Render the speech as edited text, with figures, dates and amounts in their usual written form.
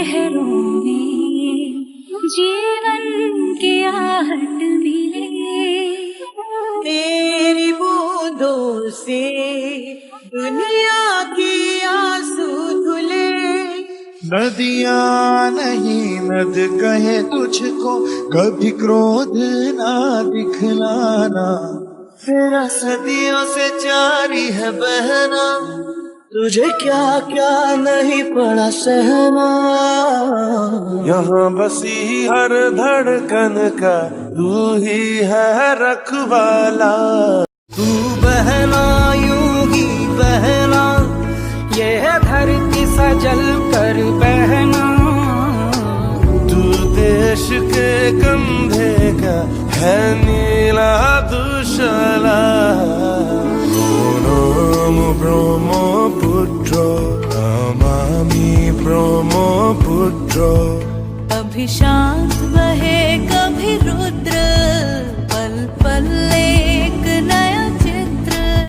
लहरों में जीवन की आहट मिले। तेरी बूंदों से दुनिया की आंसू धुले। नदियाँ नहीं नद कहे तुझको, कभी क्रोध ना दिखलाना। तेरा सदियों से जारी है बहना, तुझे क्या क्या नहीं पड़ा सहना। यहाँ बसी हर धड़कन का तू ही है रखवाला। तू बहना यूं ही बहना, ये है धरती सजल कर बहना। तू देश के कंधे का है नीला दुशाला। ब्रह्मपुत्र नमामि ब्रह्मपुत्र। अभी शांत